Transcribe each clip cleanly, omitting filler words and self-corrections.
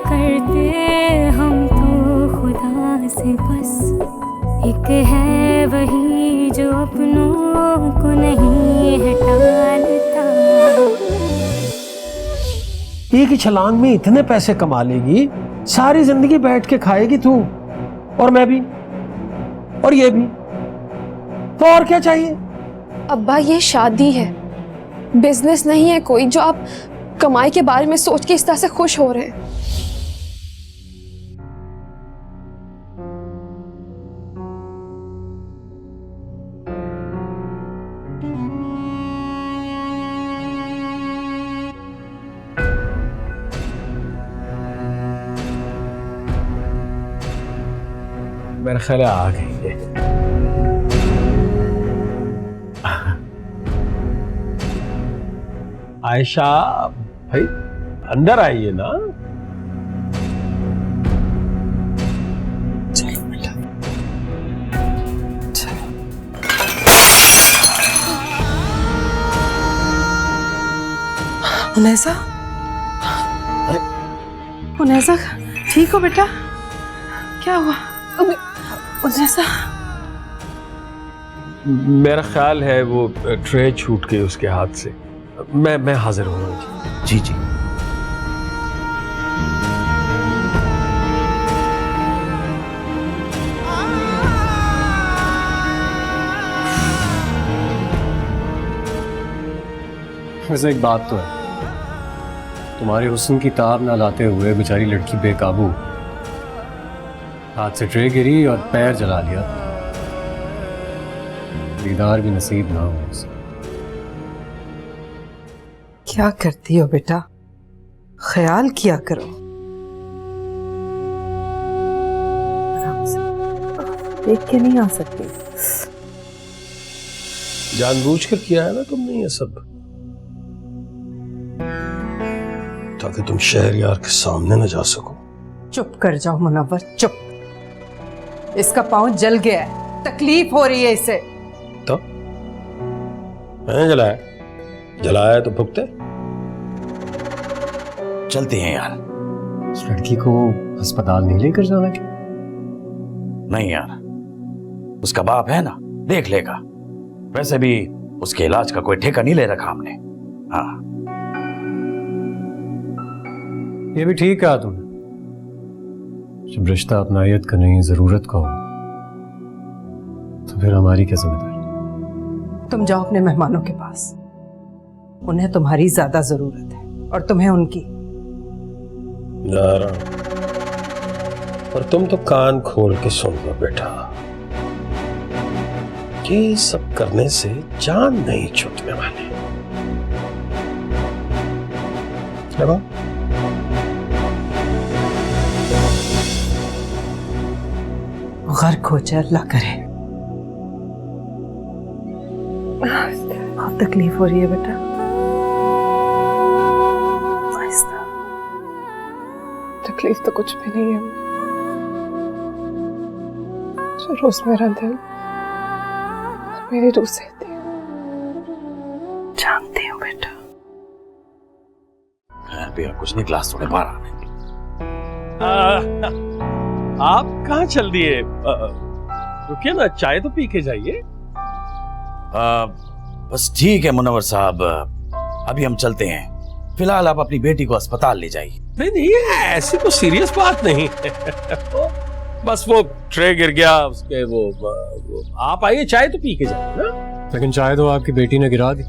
करते हम तो खुदा से, बस एक है वही जो अपनों को नहीं है टालता। एक ही छलांग में इतने पैसे कमा लेगी, सारी जिंदगी बैठ के खाएगी तू और मैं भी और ये भी, तो और क्या चाहिए? अब्बा ये शादी है, बिजनेस नहीं है कोई जो आप कमाई के बारे में सोच के इस तरह से खुश हो रहे हैं। मेरा ख्याल है आ गई है। आयशा भाई अंदर आइए ना। उनैसा, उनैसा ठीक हो बेटा? क्या हुआ उनैसा? मेरा ख्याल है वो ट्रे छूट गई उसके हाथ से। मैं हाजिर हूँ। जी जी। वैसे एक बात तो है, तुम्हारे हुस्न की ताब ना लाते हुए बेचारी लड़की बेकाबू, हाथ से ट्रे गिरी और पैर जला लिया। दीदार भी नसीब ना हो उसे। क्या करती हो बेटा, ख्याल किया करो। आराम से, देख के नहीं आ सकती। जानबूझकर किया है ना तुमने ये सब, ताकि तुम शहरयार के सामने न जा सको। चुप कर जाओ मुनव्वर, चुप। इसका पांव जल गया है, तकलीफ हो रही है इसे। तो मैंने जलाया? जलाया तो भुगते। चलते हैं यार। उस लड़की को अस्पताल नहीं लेकर जाना क्या? नहीं यार, उसका बाप है ना, देख लेगा। वैसे भी उसके इलाज का कोई ठेका नहीं ले रखा हमने। हाँ ये भी ठीक कहा तुमने। जब रिश्ता अपनायत करने की जरूरत का हो तो फिर हमारी क्या जिम्मेदारी? तुम जाओ अपने मेहमानों के पास, उन्हें तुम्हारी ज्यादा जरूरत है और तुम्हें उनकी। जा रहा हूं, और तुम तो कान खोल के सुन लो बेटा, ये सब करने से जान नहीं छूटने वाली। लगा? गर्क हो जाए अल्लाह करे। बहुत तकलीफ हो रही है बेटा। आहिस्ता। तकलीफ तो कुछ भी नहीं है, जो रोज मेरा दिल मेरी रूह सहती है। जानती हूँ बेटा। भैया कुछ नहीं, क्लास थोड़े बाहर आने। आप कहाँ चल दिए? रुकिए ना, चाय तो पी के जाइए। बस ठीक है मुनव्वर साहब, अभी हम चलते हैं। फिलहाल आप अपनी बेटी को अस्पताल ले जाइए। नहीं नहीं, ऐसी तो सीरियस बात नहीं। बस वो ट्रे गिर गया उसके, वो आप आइए, चाय तो पी के जाइए ना। लेकिन चाय तो आपकी बेटी ने गिरा दी।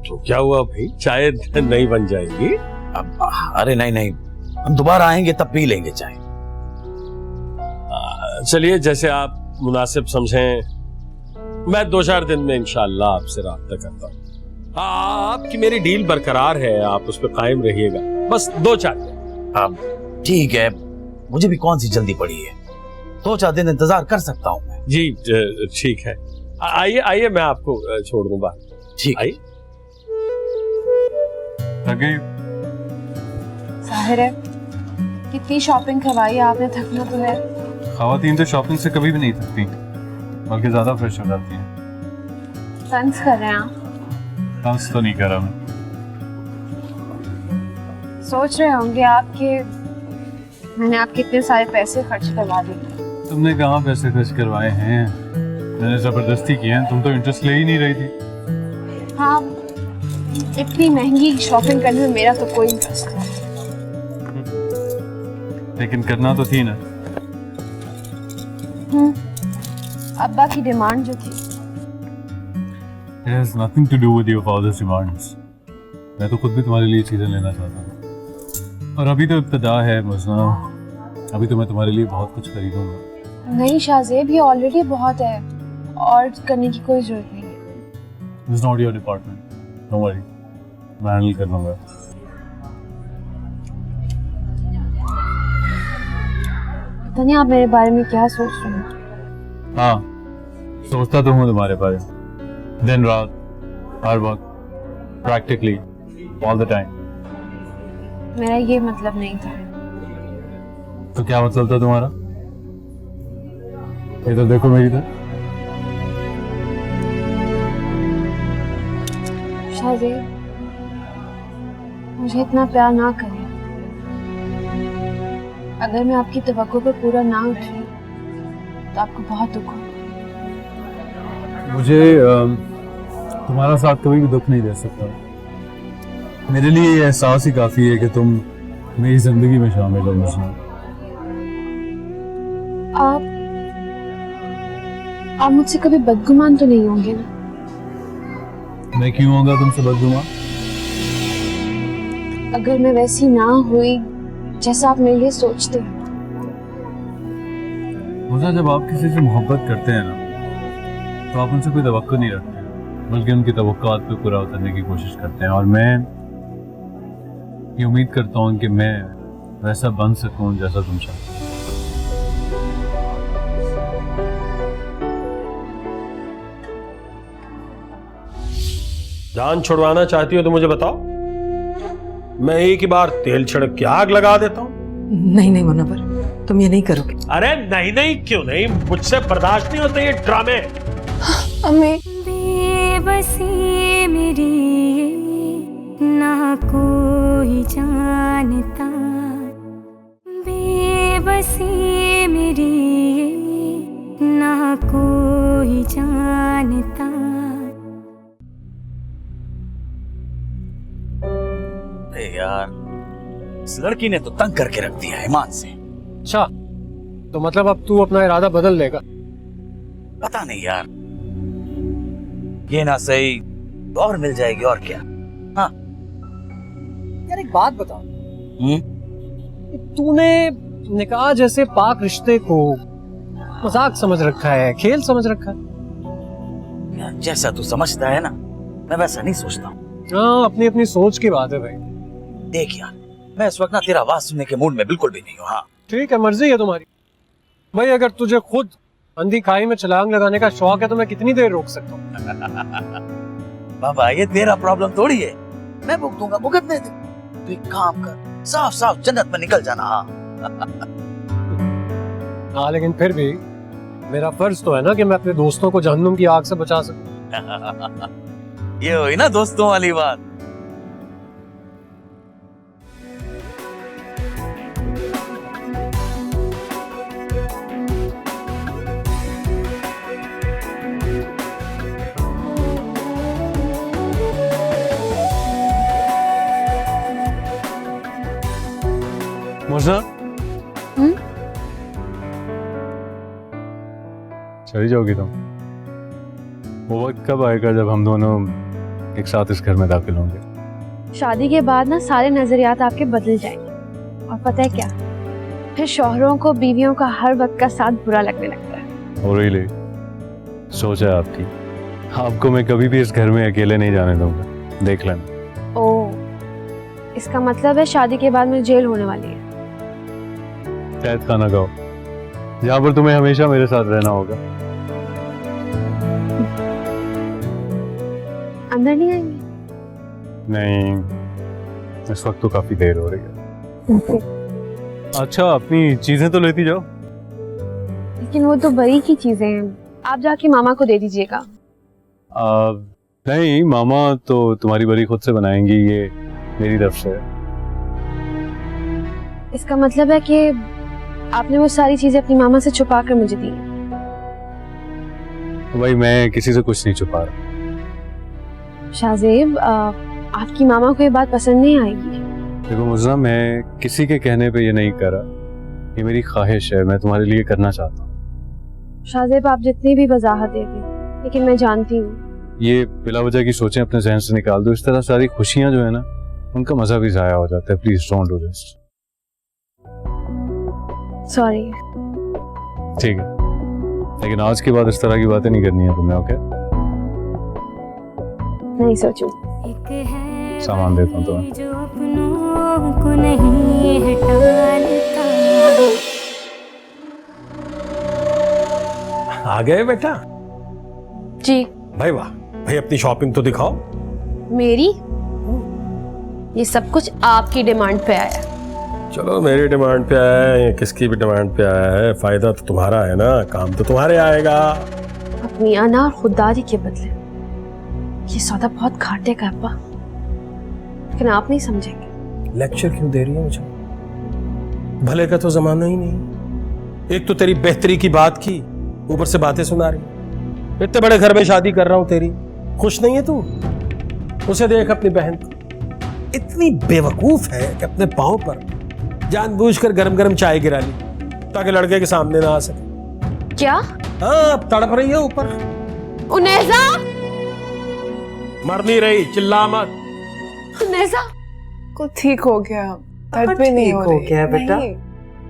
तो क्या हुआ भाई, चाय नहीं बन जाएगी? अरे नहीं नहीं, हम दोबारा आएंगे तब पी लेंगे चाय। चलिए, जैसे आप मुनासिब समझें। मैं 2-4 दिन में इंशाअल्लाह आपसे राब्ता करता हूँ। आपकी मेरी डील बरकरार है, आप उस पर कायम रहिएगा। बस 2-4 दिन। ठीक है, मुझे भी कौन सी जल्दी पड़ी है, 2-4 दिन इंतजार कर सकता हूँ मैं। जी ठीक है, आइए आइए, मैं आपको छोड़ दूँ बाहर। ठीक, आइए। जाहिर है कितनी शॉपिंग करवाई आपने, थकना तो है। खवातीन तो शॉपिंग से कभी भी नहीं थकती, बल्कि ज्यादा फ्रेश हो जाती हैं। तंज कर रहे हैं आप? डांस तो नहीं करा मैं। सोच रहे होंगे आपके मैंने आपके इतने सारे पैसे खर्च करवा दिए। तुमने कहाँ पैसे खर्च करवाए हैं? मैंने जबरदस्ती किए हैं, तुम तो इंटरेस्ट ले ही नहीं रही थी। हाँ, इतनी महंगी शॉपिंग करने में मेरा तो कोई इंटरेस्ट नहीं। लेकिन करना तो थी ना। अब्बा की डिमांड जो थी। It has nothing to do with your father's demands. मैं तो खुद भी तुम्हारे लिए चीजें लेना चाहता हूँ। और अभी तो इब्तिदा है मुझना, अभी तो मैं तुम्हारे लिए बहुत कुछ खरीदूंगा। नहीं शाहजेब, ये ऑलरेडी बहुत है और करने की कोई जरूरत नहीं है। It's not your department. Don't worry. मैं हैंडल कर लूंगा। पता नहीं आप मेरे बारे में क्या सोच रहे हैं। हाँ, सोचता तो हूँ तुम्हारे बारे में, दिन रात, हर वक्त, practically, all the time. मेरा ये मतलब नहीं था। तो क्या मतलब था तुम्हारा? ये तो देखो मेरी तरफ। शाहजेब, मुझे इतना प्यार ना करें। अगर मैं आपकी तवक्को पर पूरा ना उतरी तो आपको बहुत दुख होगा। मुझे तुम्हारा साथ कभी भी दुख नहीं दे सकता। मेरे लिए ये एहसास ही काफी है कि तुम मेरी जिंदगी में शामिल हो मुझे। आप मुझसे कभी बदगुमान तो नहीं होंगे ना? मैं क्यों होगा तुमसे बदगुमान? अगर मैं वैसी ना हुई जैसा आप मेरे लिए सोचते हैं। मुझे जब आप किसी से मोहब्बत करते हैं ना, तो आप उनसे कोई तवक्को नहीं रखते, बल्कि उनकी तवक्कुआत पे पूरा उतरने की कोशिश करते हैं। और मैं ये उम्मीद करता हूँ कि मैं वैसा बन सकूं जैसा तुम चाहते हो। जान छुड़वाना चाहती हो तो मुझे बताओ, मैं एक ही बार तेल छिड़क के आग लगा देता हूँ। नहीं नहीं मुनव्वर, तुम ये नहीं करोगे। अरे नहीं नहीं क्यों नहीं, मुझसे बर्दाश्त नहीं होते ये ड्रामे। अम्मी, बेबसी मेरी ये ना कोई जानता, बेबसी मेरी ये ना कोई जानता। अरे यार, इस लड़की ने तो तंग करके रख दिया ईमान से। अच्छा, तो मतलब अब तू अपना इरादा बदल लेगा? पता नहीं यार, ये ना सही तो और मिल जाएगी और क्या। हाँ यार एक बात बता, तूने निकाह जैसे पाक रिश्ते को मजाक समझ रखा है, खेल समझ रखा है? यार, जैसा तू समझता है ना, मैं वैसा नहीं सोचता हूँ। हाँ, अपनी अपनी सोच की बात है भाई। देख यार, मैं इस वक्त ना तेरा आवाज सुनने के मूड में बिल्कुल भी नहीं हूँ। हाँ ठीक है, मर्जी है तुम्हारी भाई। अगर तुझे खुद अंधी खाई में छलांग लगाने का शौक है तो मैं कितनी देर रोक सकता हूँ? बाबा, ये तेरा प्रॉब्लम थोड़ी है, मैं भुगत दूंगा, भुगतने दे। तू एक काम कर, साफ साफ जन्नत में निकल जाना। हाँ, लेकिन फिर भी मेरा फर्ज तो है ना कि मैं अपने दोस्तों को जहन्नुम की आग से बचा सकूं। ये हुई ना दोस्तों वाली बात। मुझे चली जाओगी तुम? वो वक्त कब आएगा जब हम दोनों एक साथ इस घर में दाखिल होंगे? शादी के बाद ना सारे नजरियात आपके बदल जाएंगे। और पता है क्या, फिर शौहरों को बीवियों का हर वक्त का साथ बुरा लगने लगता है। और रियली सोच है आपकी, आपको मैं कभी भी इस घर में अकेले नहीं जाने दूंगा, देख लेना। ओह, इसका मतलब है शादी के बाद में जेल होने वाली है। कैद खाना गाओ, जहाँ पर तुम्हें हमेशा मेरे साथ रहना होगा। अंदर नहीं आएंगे? नहीं, इस वक्त तो काफी देर हो रही है। अच्छा, अपनी चीजें तो लेती जाओ। लेकिन वो तो बड़ी की चीजें हैं, आप जाके मामा को दे दीजिएगा। नहीं, मामा तो तुम्हारी बड़ी खुद से बनाएंगी, ये मेरी तरफ से है। इसका मतलब है कि आपने वो सारी चीजें अपनी मामा से छुपा कर मुझे दी। भाई मैं किसी से कुछ नहीं छुपा रहा। शाहजेब, आपकी मामा को ये बात पसंद नहीं आएगी। देखो मुज़्ज़ा, मैं किसी के कहने पे ये नहीं कर रहा, ये मेरी ख्वाहिश है, मैं तुम्हारे लिए करना चाहता हूँ। शाहजेब, आप जितनी भी वजाहत दे दें, लेकिन मैं जानती हूँ ये बिला वजह की सोचें अपने जहन से निकाल दो। इस तरह सारी खुशियां जो है ना, उनका मजा भी जाया हो जाता है। Please don't do this. Sorry. ठीक है, लेकिन आज के बाद इस तरह की बातें नहीं करनी है तुम्हें, ओके? नहीं सोचूं। एक है सामान देता हूँ तुम्हें। जो अपनों को नहीं हटाता। आ गए बेटा? जी। भाई वाह, भाई अपनी शॉपिंग तो दिखाओ। मेरी? ये सब कुछ आपकी डिमांड पे आया। चलो मेरी डिमांड पे आया है या किसकी भी डिमांड पे आया है, फायदा तो तुम्हारा है ना, काम तो तुम्हारे आएगा। अपनी आना और खुददारी के बदले ये सौदा बहुत घाटे का है अब्बा, लेकिन आप नहीं समझेंगे। लेक्चर क्यों दे रही है मुझे? भले का तो जमाना ही नहीं। एक तो तेरी बेहतरी की बात की, ऊपर से बातें सुना रही। इतने बड़े घर में शादी कर रहा हूं तेरी, खुश नहीं है तू? उसे देख अपनी बहन को, इतनी बेवकूफ है कि अपने पांव पर जानबूझकर गरम गरम चाय गिरा ली ताकि लड़के के सामने ना आ सके। क्या? हाँ, अब तड़प रही है ऊपर। उनेजा! मर नहीं रही, चिल्ला मत। उनेजा! को ठीक हो गया, दर्द भी नहीं हो रही। गया बेटा? नहीं,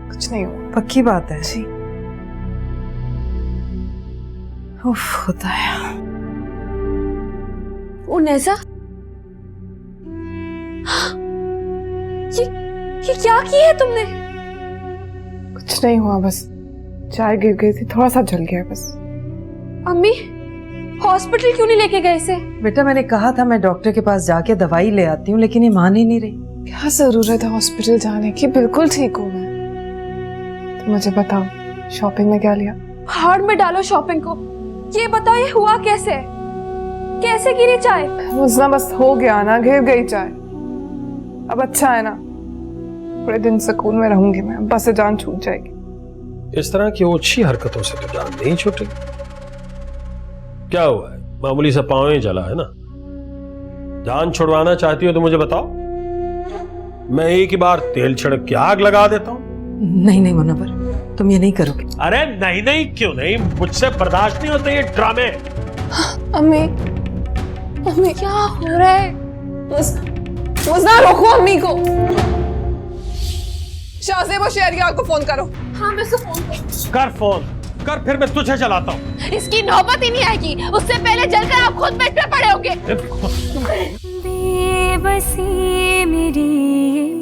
कुछ नहीं हुआ। पक्की बात है? जी। उफ खुदाया। उनेजा! ये क्या किया है तुमने? कुछ नहीं हुआ, बस चाय गिर गई थी, थोड़ा सा जल गया बस। अम्मी, हॉस्पिटल क्यों नहीं लेके गए इसे? बेटा मैंने कहा था मैं डॉक्टर के पास जाके दवाई ले आती हूँ, लेकिन ये मान ही नहीं रही। क्या जरूरत है हॉस्पिटल जाने की, बिल्कुल ठीक हूँ मैं। तो मुझे बताओ, शॉपिंग में क्या लिया? हार्ड में डालो शॉपिंग को। ये बताओ ये हुआ कैसे? कैसे गिरी चाय? मुझे बस हो गया ना, गिर गई चाय। अब अच्छा है ना, पूरे दिन सुकून में रहूंगी मैं, बस से जान छूट जाएगी। इस तरह की ओछी हरकतों से तो जान नहीं छूटेगी। क्या हुआ है? मामूली सा पांव ही जला है ना। जान छुड़वाना चाहती हो तो मुझे बताओ, मैं एक ही बार तेल छिड़क के आग लगा देता हूं। नहीं नहीं मुनव्वर, तुम ये नहीं करोगे। अरे नहीं नहीं क्यों नहीं, मुझसे बर्दाश्त नहीं होते ये ड्रामे। अम्मी, अम्मी क्या हो रहा है? मुझे रोको अम्मी को। शाहजेब और शहरियार को फोन करो। हाँ, मैं उसे फोन कर फोन कर, फिर मैं तुझे चलाता हूँ। इसकी नौबत ही नहीं आएगी, उससे पहले जलकर आप खुद बेड पे पड़े होंगे। बेबसी मेरी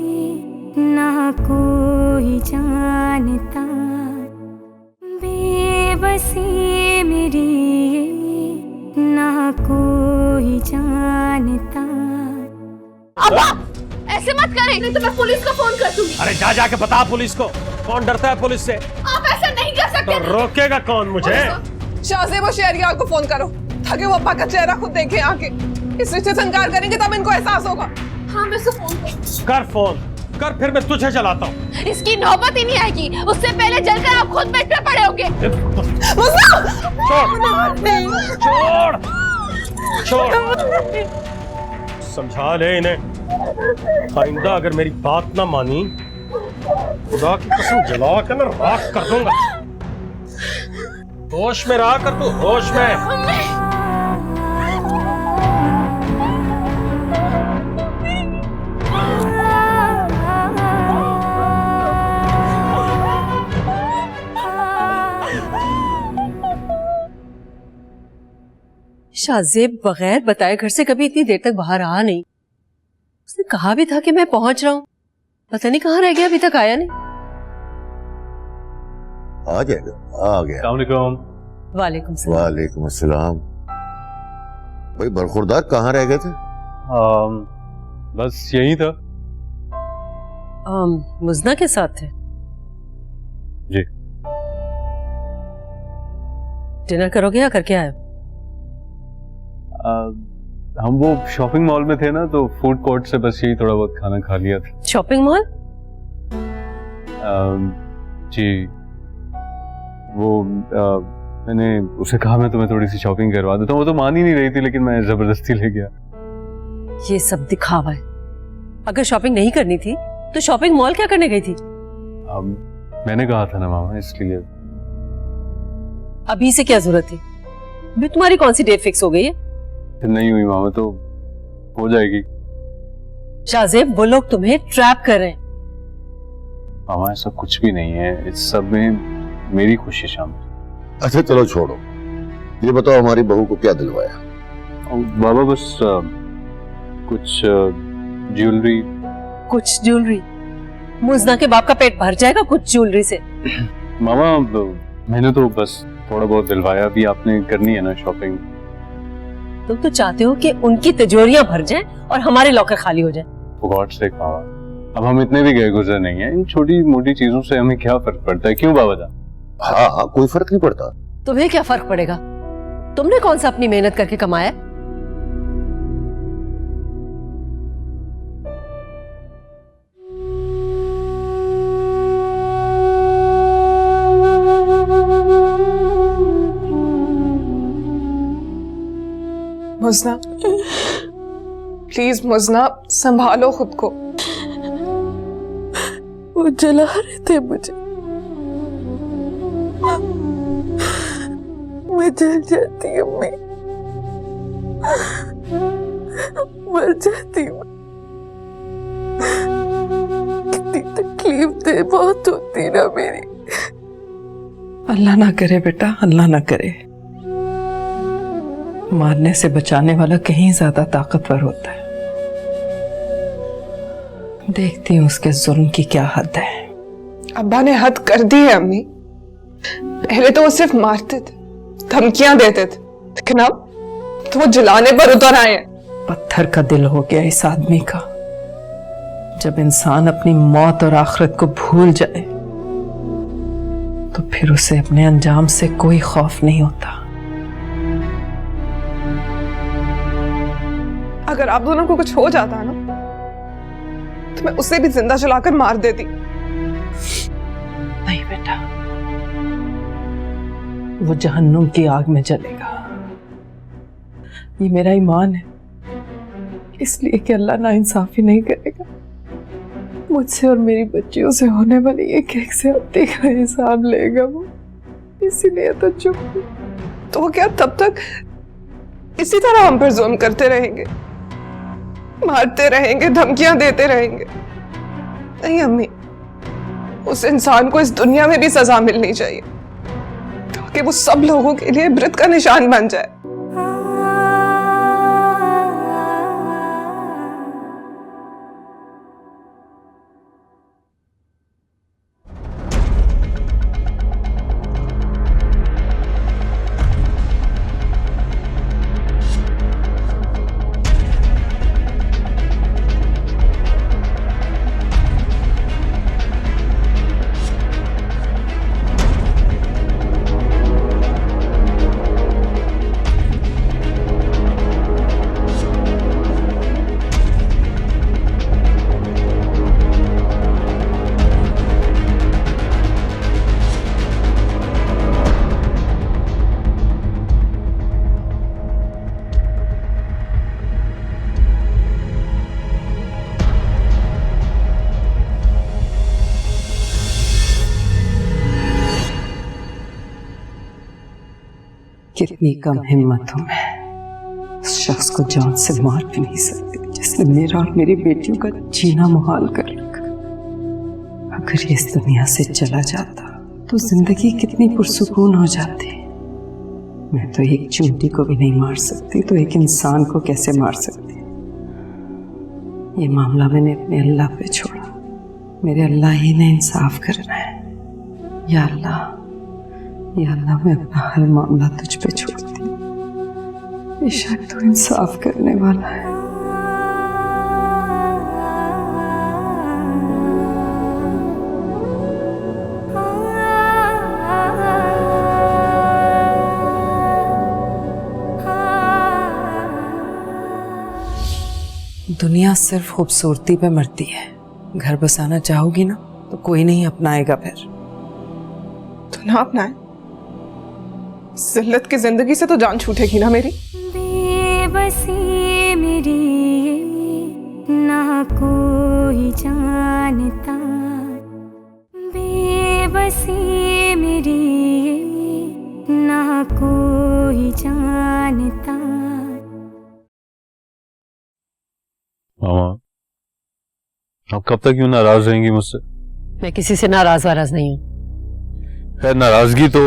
ये ना कोई जानता। बेबसी मेरी ये ना कोई जानता। अब्बा, ऐसे मत करें, नहीं तो मैं पुलिस को फोन कर दूंगी। अरे जा जाके बता पुलिस को। कौन डरता है पुलिस से? आप ऐसा नहीं कर सकते। तो रोकेगा कौन मुझे? शाहजेब और शहरियार को फोन करो ताकि वो अब्बा का चेहरा खुद देखे आके। इस रिश्ते से इनकार करेंगे तब इनको एहसास होगा। हाँ, मैं उसे फोन कर फोन कर, फिर मैं तुझे चलाता हूँ। इसकी नौबत ही नहीं आएगी, उससे पहले जलकर आप खुद बेड पे पड़े होंगे। छोड़ छोड़, समझा ले इन्हें। आइंदा अगर मेरी बात ना मानी, खुदा की कसम जला कर ना राख कर दूंगा। होश में रहा कर तू, होश में। शाहजेब बगैर बताए घर से कभी इतनी देर तक बाहर आ नहीं। उसने कहा भी था कि मैं पहुंच रहा हूं, पता नहीं कहाँ रह गया, अभी तक आया नहीं। आ जाएगा, आ गया। अस्सलाम वालेकुम। वालेकुम सलाम। वालेकुम अस्सलाम। भाई बरखुरदार कहाँ रह गए थे? बस यही था। मुजना के साथ थे जी। डिनर करोगे या करके आए? हम वो शॉपिंग मॉल में थे ना, तो फूड कोर्ट से बस यही थोड़ा बहुत खाना खा लिया था। Shopping mall? जी वो मैंने उसे कहा मैं तुम्हें थोड़ी सी शॉपिंग करवा देता हूँ, वो तो मान ही नहीं रही थी, लेकिन मैं जबरदस्ती ले गया। ये सब दिखावा है। अगर शॉपिंग नहीं करनी थी तो शॉपिंग मॉल क्या करने गई थी? मैंने कहा था ना मामा, इसलिए। अभी से क्या जरूरत थी? अभी तुम्हारी कौन सी डेट फिक्स हो गई है? नहीं हुई मामा तो हो जाएगी। शाहजेब, वो लोग तुम्हें ट्रैप कर रहे हैं। मामा ऐसा कुछ भी नहीं है, इस सब में मेरी खुशी शामिल। अच्छा चलो छोड़ो, ये बताओ हमारी बहू को क्या दिलवाया? बाबा बस कुछ ज्वेलरी। कुछ ज्वेलरी? मुजना के बाप का पेट भर जाएगा कुछ ज्वेलरी से। मामा मैंने तो बस थोड़ा बहुत दिलवाया, अभी आपने करनी है ना शॉपिंग। तुम तो चाहते हो कि उनकी तिजोरियां भर जाएं और हमारे लॉकर खाली हो जाए। For God's sake मामा, अब हम इतने भी गए गुजर नहीं है, इन छोटी मोटी चीजों से हमें क्या फर्क पड़ता है? क्यों बाबा जान? हाँ कोई फर्क नहीं पड़ता। तुम्हें क्या फर्क पड़ेगा? तुमने कौन सा अपनी मेहनत करके कमाया? मुजना, प्लीज मुजना, संभालो खुद को। वो जला रहे थे मुझे, मैं जल जाती अम्मी, मर जाती हूँ। कितनी तकलीफ दे बहुत होती ना मेरी। अल्लाह ना करे बेटा, अल्लाह ना करे। मारने से बचाने वाला कहीं ज्यादा ताकतवर होता है। देखती हूँ उसके जुल्म की क्या हद है। अब्बा ने हद कर दी है अम्मी। पहले तो वो सिर्फ मारते थे, धमकियां देते थे, लेकिन अब तो वो जलाने पर उतर आए हैं। पत्थर का दिल हो गया इस आदमी का। जब इंसान अपनी मौत और आखिरत को भूल जाए तो फिर उसे अपने अंजाम से कोई खौफ नहीं होता। अगर आप दोनों को कुछ हो जाता ना तो मैं उसे भी जिंदा जलाकर मार देती। नहीं बेटा, वो जहन्नुम की आग में जलेगा। ये मेरा ईमान है, इसलिए कि अल्लाह नाइंसाफी नहीं करेगा। मुझसे और मेरी बच्चियों से होने वाली एक एक ज़्यादती का हिसाब लेगा वो, इसीलिए तो चुप। तो वो क्या तब तक इसी तरह हम पर जुल्म करते रहेंगे, मारते रहेंगे, धमकियां देते रहेंगे? नहीं अम्मी, उस इंसान को इस दुनिया में भी सजा मिलनी चाहिए ताकि वो सब लोगों के लिए इबरत का निशान बन जाए। कितनी कम हिम्मत हूं मैं। उस शख्स को जान से मार भी नहीं सकती जिसने मेरा और मेरी बेटियों का जीना मुहाल कर रखा। अगर ये इस दुनिया से चला जाता तो जिंदगी कितनी पुरसुकून हो जाती। मैं तो एक चूंटी को भी नहीं मार सकती, तो एक इंसान को कैसे मार सकती? ये मामला मैंने अपने अल्लाह पे छोड़ा। मेरे अल्लाह ही ने इंसाफ करना है। या अल्लाह, या अल्लाह, मैं अपना हर मामला तुझ पे छोड़ती हूँ। बेशक तू इंसाफ करने वाला है। दुनिया सिर्फ खूबसूरती पे मरती है। घर बसाना चाहोगी ना तो कोई नहीं अपनाएगा फिर। तो ना अपनाए, जिल्लत की जिंदगी से तो जान छूटेगी ना मेरी। बेबसी मेरी ना कोई जानता, बेबसी मेरी ना कोई जानता। मामा, आप कब तक यूं नाराज रहेंगी मुझसे? मैं किसी से नाराज वाराज नहीं हूँ। खैर, नाराजगी तो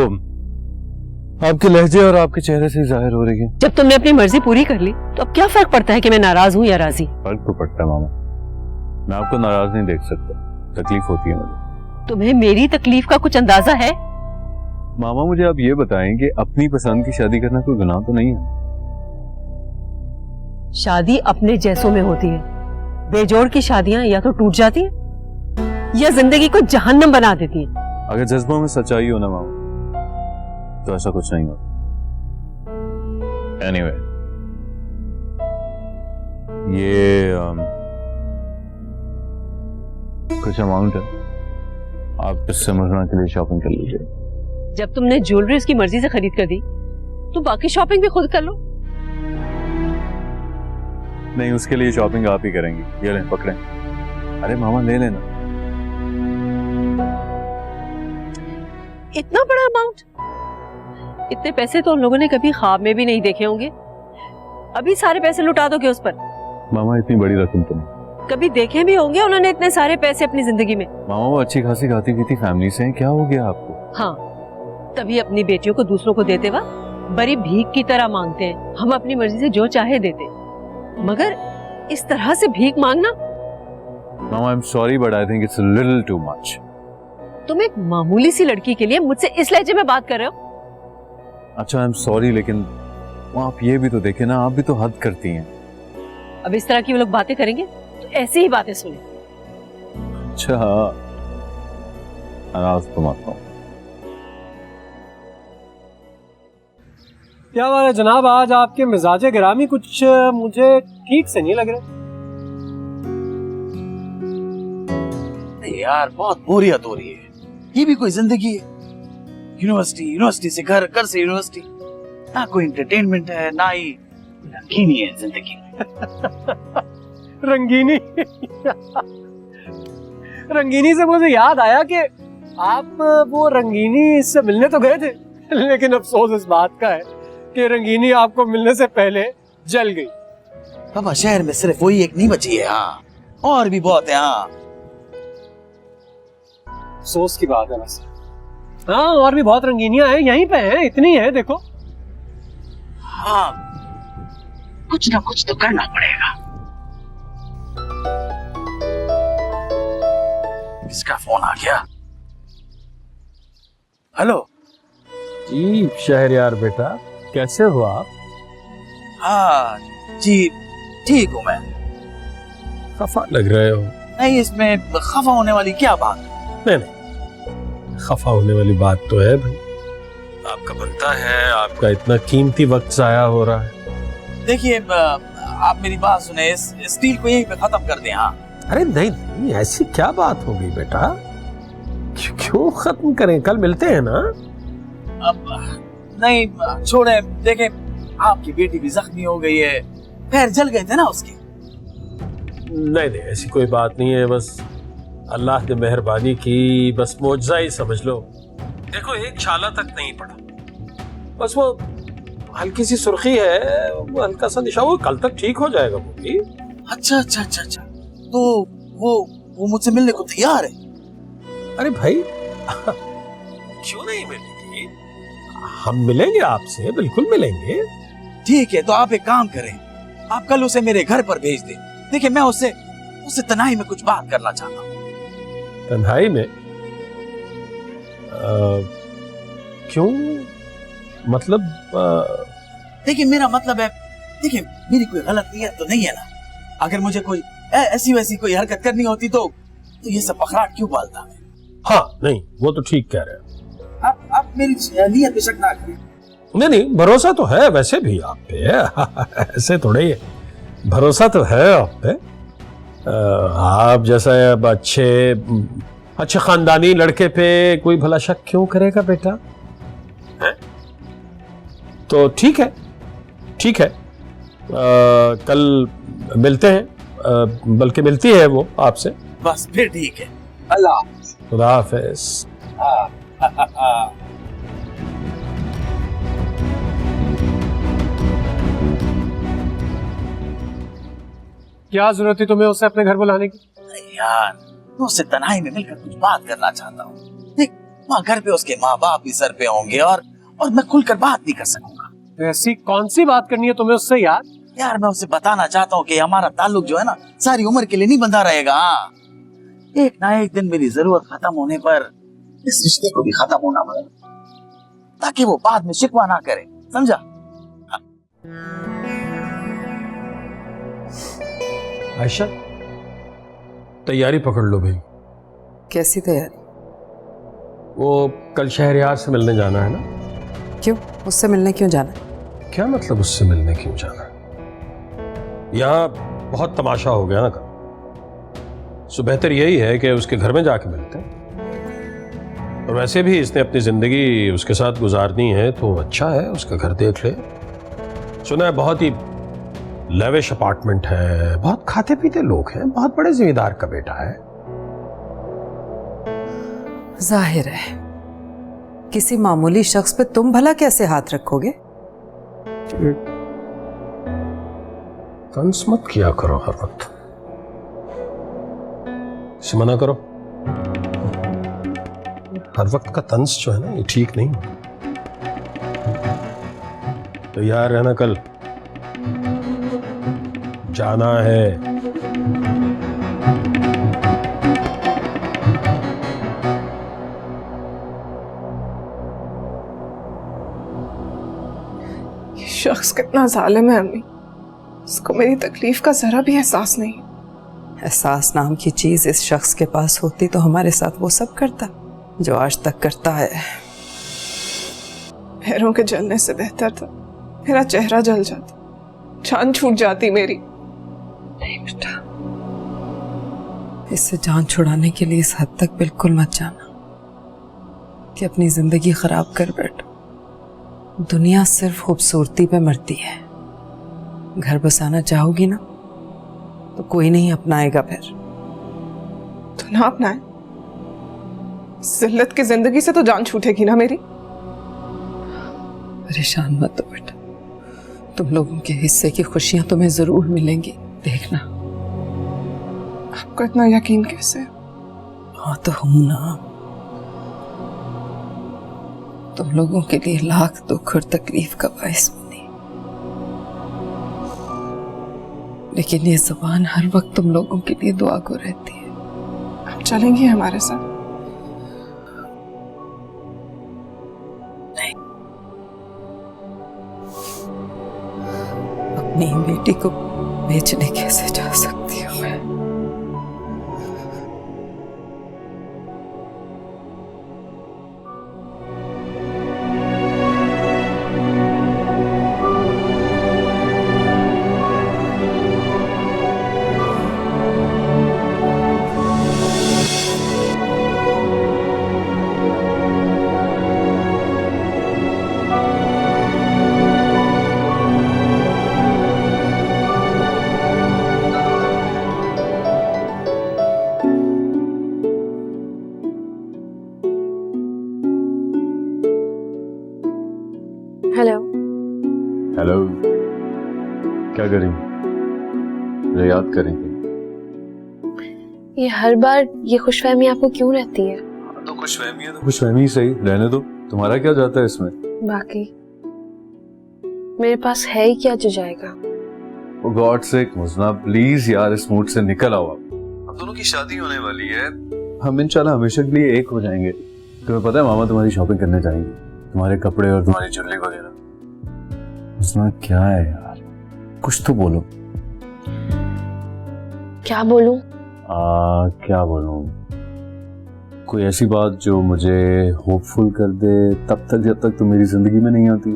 आपके लहजे और आपके चेहरे से जाहिर हो रही है। जब तुमने अपनी मर्जी पूरी कर ली तो अब क्या फर्क पड़ता है कि मैं नाराज हूँ या राजी? फर्क तो पड़ता है मामा, मैं आपको नाराज नहीं देख सकता, तकलीफ होती है मुझे। तुम्हें मेरी तकलीफ का कुछ अंदाजा है? मामा, मुझे आप ये बताएं कि अपनी पसंद की शादी करना कोई गुनाह तो नहीं है? शादी अपने जैसों में होती है। बेजोड़ की शादियां या तो टूट जाती हैं या जिंदगी को जहन्नम बना देती हैं। अगर जज्बों में सच्चाई हो ना मामा, तो ऐसा कुछ नहीं होता। एनीवे, ये कुछ अमाउंट है, आप इससे मरना के लिए शॉपिंग कर लीजिए। जब तुमने ज्वेलरी उसकी मर्जी से खरीद कर दी तो बाकी शॉपिंग भी खुद कर लो। नहीं, उसके लिए शॉपिंग आप ही करेंगी। ये लें, पकड़ें। अरे मामा, ले लेना। इतना बड़ा अमाउंट? इतने पैसे तो उन लोगों ने कभी ख्वाब में भी नहीं देखे होंगे। अभी सारे पैसे लुटा दोगे उस पर? मामा, इतनी बड़ी रकम तो नहीं। कभी देखे भी होंगे उन्होंने इतने सारे पैसे अपनी जिंदगी में? मामा, वो अच्छी खासी खाती पीती फैमिली से हैं, क्या हो गया आपको? हाँ, तभी अपनी बेटियों को दूसरों को देते वक्त बड़ी भीख की तरह मांगते हैं। हम अपनी मर्जी से जो चाहे देते, मगर इस तरह से भीख मांगना। मामा, I am sorry but I think it's a little too much. तुम एक मामूली सी लड़की के लिए मुझसे इस लहजे में बात कर रहे हो? अच्छा, आई एम सॉरी, लेकिन आप ये भी तो देखें ना, आप भी तो हद करती हैं। अब इस तरह की वो लोग बातें करेंगे तो ऐसी ही बातें सुने। अच्छा, नाराज तो मत हो। क्या बात है जनाब, आज आपके मिजाजे गिरामी कुछ मुझे ठीक से नहीं लग रहे। यार, बहुत बोरियत हो रही है। ये भी कोई जिंदगी है? यूनिवर्सिटी से घर, घर से यूनिवर्सिटी, ना कोई एंटरटेनमेंट है, ना ही रंगीनी है जिंदगी। रंगीनी रंगीनी से मुझे याद आया कि आप वो रंगीनी से मिलने तो गए थे, लेकिन अफसोस इस बात का है कि रंगीनी आपको मिलने से पहले जल गई। पापा, शहर में सिर्फ वही एक नहीं बची है, हाँ, और भी बहुत है। हाँ, अफसोस की बात है वैसे। हाँ, और भी बहुत रंगीनियां हैं, यहीं पे हैं, इतनी है देखो। हाँ, कुछ ना कुछ तो करना पड़ेगा। किसका फोन आ गया? हेलो जी शहरयार बेटा, कैसे हो आप? हाँ जी, ठीक हूँ मैं। खफा लग रहे हो। नहीं, इसमें खफा होने वाली क्या बात? नहीं, खफा होने वाली बात तो है भाई। आपका बनता है, आपका इतना कीमती वक्त जाया हो रहा है। देखिए, आप मेरी बात सुने, इस डील को यहीं पे खत्म कर दें। हाँ, अरे नहीं, ऐसी क्या बात हो गई बेटा, क्यों खत्म करें? कल मिलते हैं ना। अब नहीं, छोड़े। देखें, आपकी बेटी भी जख्मी हो गई है, पैर जल गए थे ना उसके। नहीं, ऐसी कोई बात नहीं है, बस अल्लाह ने मेहरबानी की, बस मौजज़ा ही समझ लो। देखो, एक छाला तक नहीं पड़ा, बस वो हल्की सी सुर्खी है, वो हल्का सा निशान, वो कल तक ठीक हो जाएगा। वो भी अच्छा, तो वो मुझसे मिलने को तैयार है? अरे भाई क्यों नहीं मिलेगी, हम मिलेंगे आपसे, बिल्कुल मिलेंगे। ठीक है, तो आप एक काम करें, आप कल उसे मेरे घर पर भेज दें। देखिए, मैं उससे तन्हाई में कुछ बात करना चाहता हूँ। तन्हाई में? क्यों? मतलब देखिए, मेरा मतलब है, देखिए, मेरी कोई गलत नीयत तो नहीं है ना। अगर मुझे कोई ऐसी वैसी कोई हरकत करनी होती तो ये सब पखराट क्यों पालता है? हाँ, नहीं, वो तो ठीक कह रहे हैं आप मेरी नीयत पे शक ना करें। नहीं, भरोसा तो है वैसे भी आप पे। ऐसे थोड़े ही, भरोसा तो है आप पे। आप जैसा अब अच्छे अच्छे खानदानी लड़के पे कोई भला शक क्यों करेगा बेटा? है? तो ठीक है, ठीक है, कल मिलते हैं, बल्कि मिलती है वो आपसे। बस फिर ठीक है। अल्लाह हाफ़िज़। खुदा हाफ़िज़। क्या जरूरत थी तुम्हें उससे अपने घर बुलाने की? यार मैं उससे तन्हाई में मिलकर कुछ बात करना चाहता हूँ। देख वहाँ घर पे उसके माँ बाप भी सर पे होंगे और मैं खुलकर बात नहीं कर सकूंगा। तो ऐसी कौन सी बात करनी है तुम्हें उससे यार? यार मैं उसे बताना चाहता हूँ कि हमारा ताल्लुक जो है ना सारी उम्र के लिए नहीं बंधा रहेगा। एक ना एक दिन मेरी जरूरत खत्म होने पर इस रिश्ते को भी खत्म होना पड़ेगा, ताकि वो बाद में शिकवा ना करे, समझा? आयशा, तैयारी पकड़ लो भाई। कैसी तैयारी? वो कल शहरयार से मिलने जाना है ना? क्यों, उससे मिलने क्यों जाना? क्या मतलब उससे मिलने क्यों जाना? यहाँ बहुत तमाशा हो गया ना कल, सो बेहतर यही है कि उसके घर में जाके मिलते हैं। और वैसे भी इसने अपनी जिंदगी उसके साथ गुजारनी है तो अच्छा है उसका घर देख ले। सुना है बहुत ही लेविश अपार्टमेंट है, बहुत खाते पीते लोग हैं, बहुत बड़े जिम्मेदार का बेटा है। जाहिर है किसी मामूली शख्स पे तुम भला कैसे हाथ रखोगे? तंस मत किया करो हर वक्त, इसे मना करो। हर वक्त का तंस जो है ना ये ठीक नहीं। तो यार रहना, कल जाना है। ये शख्स कितना जालिम है अम्मी, उसको मेरी तकलीफ का जरा भी एहसास नहीं। एहसास नाम की चीज इस शख्स के पास होती तो हमारे साथ वो सब करता जो आज तक करता है। पैरों के जलने से बेहतर था मेरा चेहरा जल जाता, जान छूट जाती मेरी। नहीं बेटा, इससे जान छुड़ाने के लिए इस हद तक बिल्कुल मत जाना कि अपनी जिंदगी खराब कर बैठो। दुनिया सिर्फ खूबसूरती पे मरती है। घर बसाना चाहोगी ना तो कोई नहीं अपनाएगा फिर। तो ना अपनाए, जिल्लत की जिंदगी से तो जान छूटेगी ना मेरी। परेशान मत हो बेटा, तुम लोगों के हिस्से की खुशियां तुम्हें जरूर मिलेंगी, देखना। आपको इतना यकीन कैसे? हाँ तो हूं ना। तुम लोगों के लिए लाख दुख और तकलीफ का बायस बनी, लेकिन ये जुबान हर वक्त तुम लोगों के लिए दुआ को रहती है। आप चलेंगी हमारे साथ? नहीं, अपनी बेटी को बेचने कैसे जा सकती हूँ मैं? हेलो। हेलो, क्या करें? मुझे याद करें थे। ये हर बार ये खुशफहमी आपको क्यों रहती है? तो खुशफहमी है तो खुशफहमी ही सही, रहने दो। तुम्हारा क्या जाता है इसमें? बाकी मेरे पास है ही क्या जो जाएगा। ओ गॉड सेक मुजना, प्लीज यार इस मूड से निकल आओ। अब दोनों की शादी होने वाली है, हम इंशाल्लाह हमेशा के लिए एक हो जाएंगे। तुम्हें पता है मामा तुम्हारी शॉपिंग करने जाएंगे, तुम्हारे कपड़े और तुम्हारी ज्वेलरी वगैरह। मुजना क्या है यार, कुछ तो बोलो। क्या बोलूं? क्या बोलूं? कोई ऐसी बात जो मुझे होपफुल कर दे तब तक जब तक तुम मेरी जिंदगी में नहीं आती।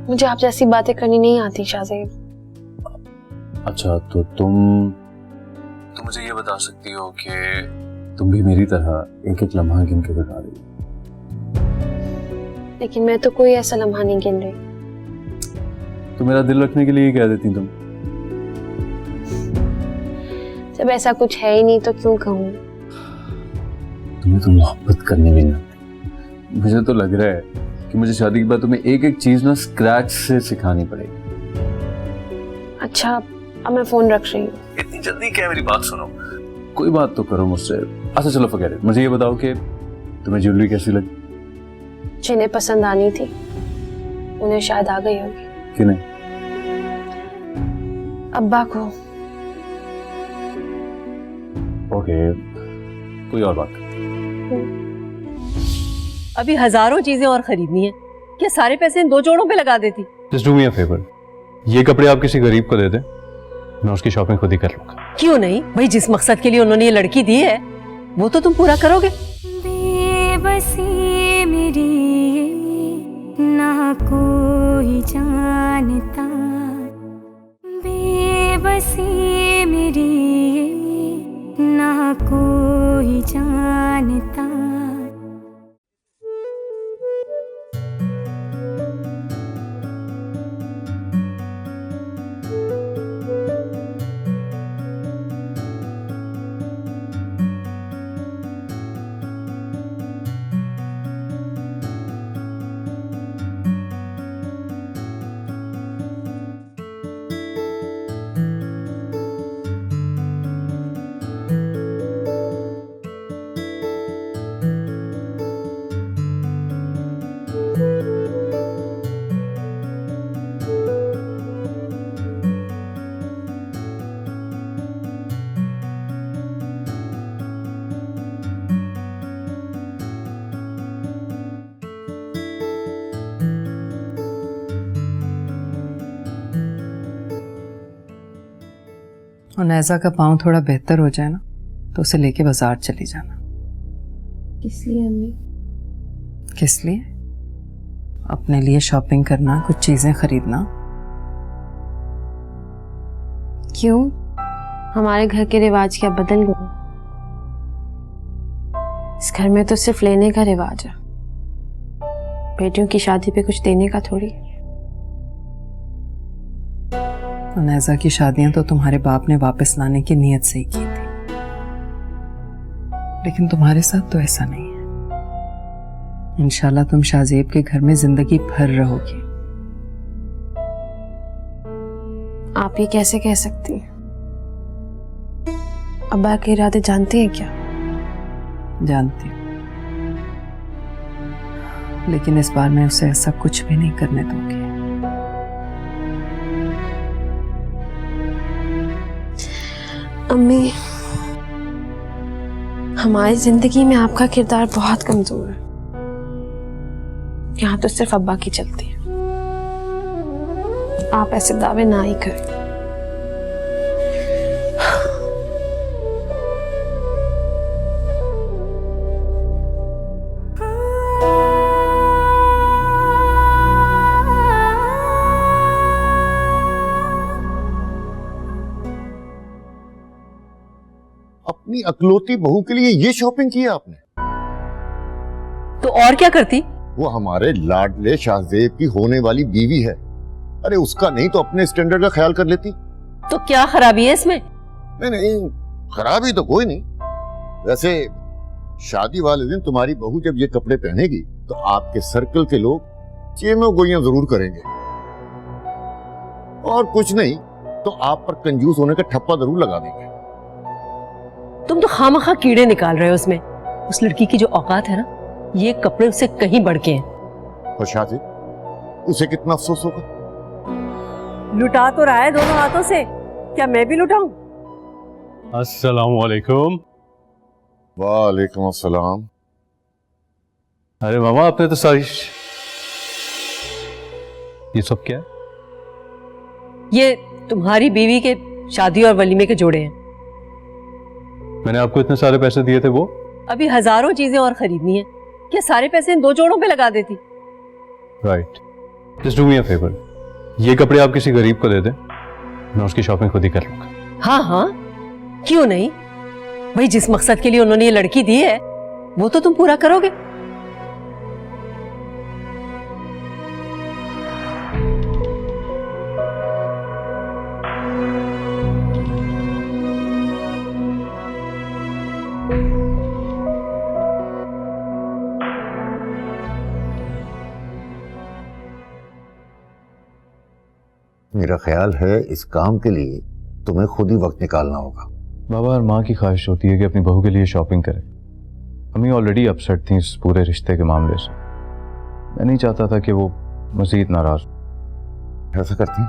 मुझे आप जैसी बातें करनी नहीं आती शाहज़ेब। अच्छा तो तुम मुझे ये बता सकती हो कि तुम भी मेरी तरह एक एक लम्हा गिन के बिता रही हो? लेकिन मैं तो कोई ऐसा लम्हा नहीं गिन रही। तो मेरा दिल रखने के लिए कह देती तुम। जब ऐसा कुछ है ही नहीं तो क्यों कहूँ? तुम्हें तो मोहब्बत करने भी ना। मुझे तो लग रहा है कि मुझे शादी के बाद तुम्हें एक एक चीज ना स्क्रैच से सिखानी पड़ेगी। अच्छा, अब मैं फोन रख रही हूँ। इतनी जल्दी क्या? मेरी बात सुनो, कोई बात तो करो मुझसे। अच्छा चलो फॉरगेट इट। मुझे ये बताओ कि तुम्हें ज्वेलरी कैसी लगी? जिन्हें पसंद आनी थी उन्हें शायद आ गई होगी। किन्हें? अब्बा को। ओके, कोई और बात करते हैं। अभी हजारों चीजें और खरीदनी है, क्या सारे पैसे इन 2 जोड़ों पे लगा देती? Just do me a favour, ये कपड़े आप किसी गरीब को दे दें, मैं उसकी शॉपिंग खुद ही कर लूंगा। क्यों नहीं भाई, जिस मकसद के लिए उन्होंने ये लड़की दी है वो तो तुम पूरा करोगे। बेबसी मेरी ना कोई जानता, बेबसी मेरी ना कोई जानता। और नैजा का पाँव थोड़ा बेहतर हो जाए ना तो उसे लेके बाजार चली जाना। इसलिए अम्मी? किस लिए? अपने लिए शॉपिंग करना, कुछ चीजें खरीदना। क्यों? हमारे घर के रिवाज क्या बदल गए? इस घर में तो सिर्फ लेने का रिवाज है, बेटियों की शादी पे कुछ देने का थोड़ी। नैजा की शादियां तो तुम्हारे बाप ने वापस लाने की नीयत से ही की थी, लेकिन तुम्हारे साथ तो ऐसा नहीं है। इंशाल्लाह तुम शाहजेब के घर में जिंदगी भर रहोगी। आप ये कैसे कह सकती हैं? अब्बा के इरादे जानते हैं क्या? जानती हूँ, लेकिन इस बार मैं उसे ऐसा कुछ भी नहीं करने दूंगी। अम्मी, हमारी जिंदगी में आपका किरदार बहुत कमजोर है। यहाँ तो सिर्फ अब्बा की चलती है। आप ऐसे दावे ना ही करें। अपनी अकलौती बहू के लिए ये शॉपिंग की है आपने? तो और क्या करती? वो हमारे लाडले शाहजेब की होने वाली बीवी है। अरे उसका नहीं तो अपने स्टैंडर्ड का ख्याल कर लेती। तो क्या खराबी है इसमें? नहीं, खराबी तो कोई नहीं। वैसे शादी वाले दिन तुम्हारी बहू जब ये कपड़े पहनेगी तो आपके सर्कल के लोग चेमो गोइयां जरूर करेंगे, और कुछ नहीं तो आप पर कंजूस होने का ठप्पा जरूर लगा देंगे। तुम तो खामखा कीड़े निकाल रहे हो उसमें। उस लड़की की जो औकात है ना, ये कपड़े उससे कहीं बढ़ के हैं। और शाहजेब, उसे कितना अफसोस होगा। लुटा तो रहा है दोनों हाथों से, क्या मैं भी लुटाऊं? अस्सलाम वालेकुम। वालेकुम अस्सलाम। अरे मामा, आपने तो सारी ये सब क्या है? ये तुम्हारी बीवी के शादी और वलीमे के जोड़े हैं। मैंने आपको इतने सारे पैसे दिए थे, वो अभी हजारों चीजें और खरीदनी है, क्या सारे पैसे इन 2 जोड़ों पे लगा देती? Right. Just do me a favour, ये कपड़े आप किसी गरीब को दे दें, मैं उसकी शॉपिंग खुद ही कर लूंगा। हाँ हाँ, क्यों नहीं। भाई जिस मकसद के लिए उन्होंने ये लड़की दी है वो तो तुम पूरा करोगे। मेरा ख्याल है इस काम के लिए तुम्हें खुद ही वक्त निकालना होगा। बाबा और माँ की ख्वाहिश होती है कि अपनी बहू के लिए शॉपिंग करें। अम्मी ऑलरेडी अपसेट थी इस पूरे रिश्ते के मामले से। मैं नहीं चाहता था कि वो मजीद नाराज। ऐसा करते हैं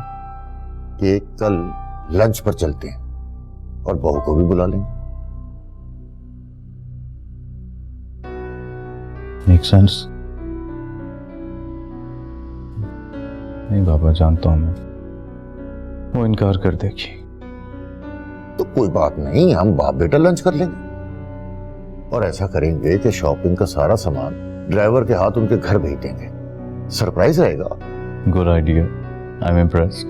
कि कल लंच पर चलते हैं और बहू को भी बुला लेंगे। Make sense? नहीं बाबा, जानता हूं मैं, वो इनकार कर देगी। तो कोई बात नहीं, हम बाप बेटा लंच कर लेंगे और ऐसा करेंगे कि शॉपिंग का सारा सामान ड्राइवर के हाथ उनके घर भेज देंगे। सरप्राइज रहेगा। Good idea, I am impressed.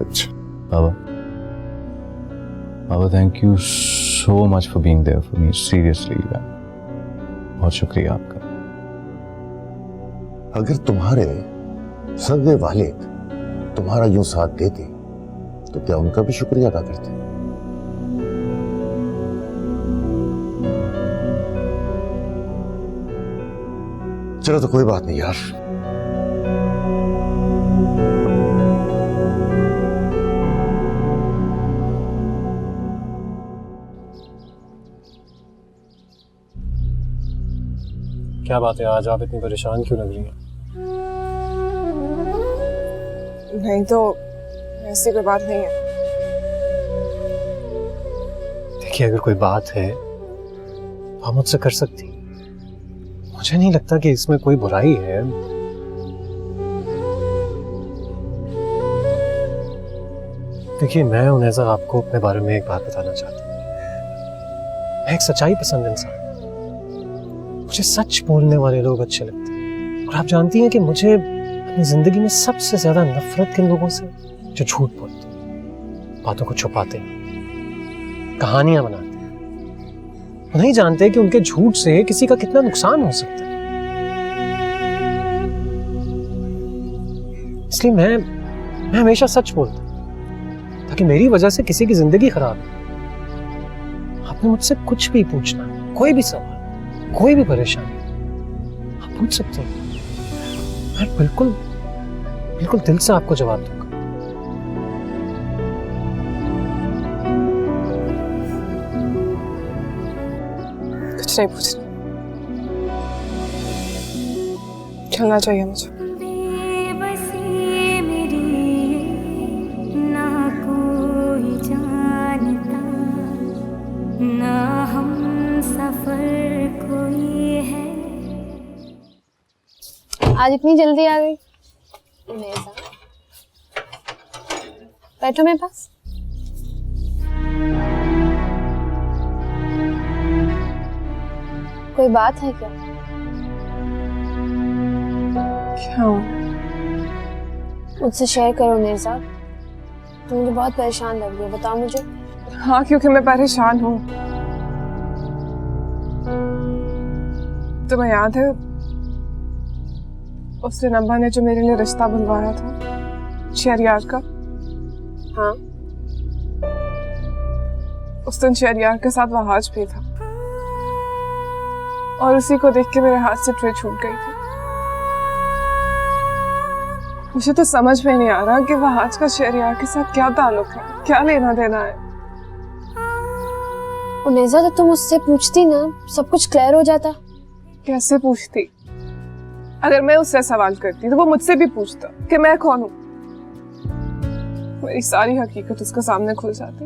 अच्छा बाबा, बाबा thank you so much for being there for me. Seriously बहुत शुक्रिया आपका। अगर तुम्हारे सगे वालिद तुम्हारा यूं साथ देते तो क्या उनका भी शुक्रिया अदा करते? चलो तो कोई बात नहीं यार। क्या बात है, आज आप इतनी परेशान क्यों लग रही हैं? नहीं तो ऐसी कोई बात नहीं है। देखिए, अगर कोई बात है तो आप मुझसे कर सकती हैं। मुझे नहीं लगता कि इसमें कोई बुराई है। देखिए, मैं उन्हें आपको अपने बारे में एक बात बताना चाहता हूँ। मैं एक सच्चाई पसंद इंसान हूं। मुझे सच बोलने वाले लोग अच्छे लगते हैं। और आप जानती हैं कि मुझे अपनी जिंदगी में सबसे ज्यादा नफरत किन लोगों से, जो झूठ बोलते हैं, बातों को छुपाते हैं, कहानियां बनाते हैं। वो नहीं जानते कि उनके झूठ से किसी का कितना नुकसान हो सकता है। इसलिए मैं हमेशा सच बोलता हूं ताकि मेरी वजह से किसी की जिंदगी खराब हो। आपने मुझसे कुछ भी पूछना, कोई भी सवाल, कोई भी परेशानी आप पूछ सकते हैं। मैं बिल्कुल दिल से आपको जवाब दूंगा। कुछ नहीं पूछना, चलना चाहिए मुझे। बेबसी मेरी ना कोई जानता, ना हम सफर कोई है। आज इतनी जल्दी आ गई? बैठो मेरे पास। कोई बात है क्या? क्या? मुझसे शेयर करो मेरे साथ। तुम मुझे बहुत परेशान लग रही हो, बताओ मुझे। हाँ, क्योंकि मैं परेशान हूँ। तुम्हें याद है उस दिन अब्बा ने जो मेरे लिए रिश्ता बुलवाया था शहरियार का? हाँ। उस दिन शहरियार के साथ वहाज भी था और उसी को देख के मेरे हाथ से ट्रे छूट गई थी। मुझे तो समझ में नहीं आ रहा कि वहाज का शहरियार के साथ क्या ताल्लुक है, क्या लेना देना है। उनेजा, तो तुम उससे पूछती ना, सब कुछ क्लियर हो जाता। कैसे पूछती? अगर मैं उससे सवाल करती तो वो मुझसे भी पूछता कि मैं कौन हूं। मेरी सारी हकीकत उसके सामने खुल जाती।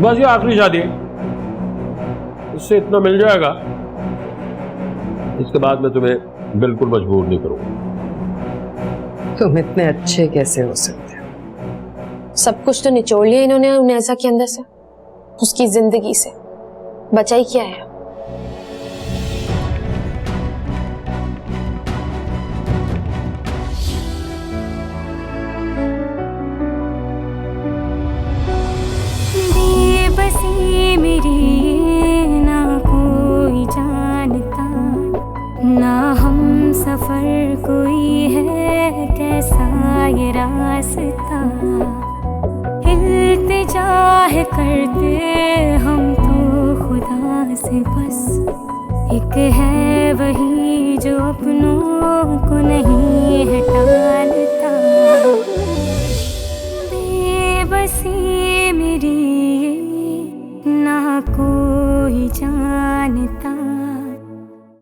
बस ये आखिरी शादी है, इससे इतना मिल जाएगा। इसके बाद मैं तुम्हें बिल्कुल मजबूर नहीं करूंगा। तुम इतने अच्छे कैसे हो सकते हो? सब कुछ तो निचोड़ लिया इन्होंने उन्नेसा के अंदर से, उसकी जिंदगी से बचाई क्या है? बेबसी मेरी ना कोई जानता, ना हम सफर कोई है कैसा ये रास्ता। इल्तिजा है करते हम तो खुदा से बस, एक है वही जो अपनों को नहीं है टालता। बेबसी मेरी ना कोई जानता,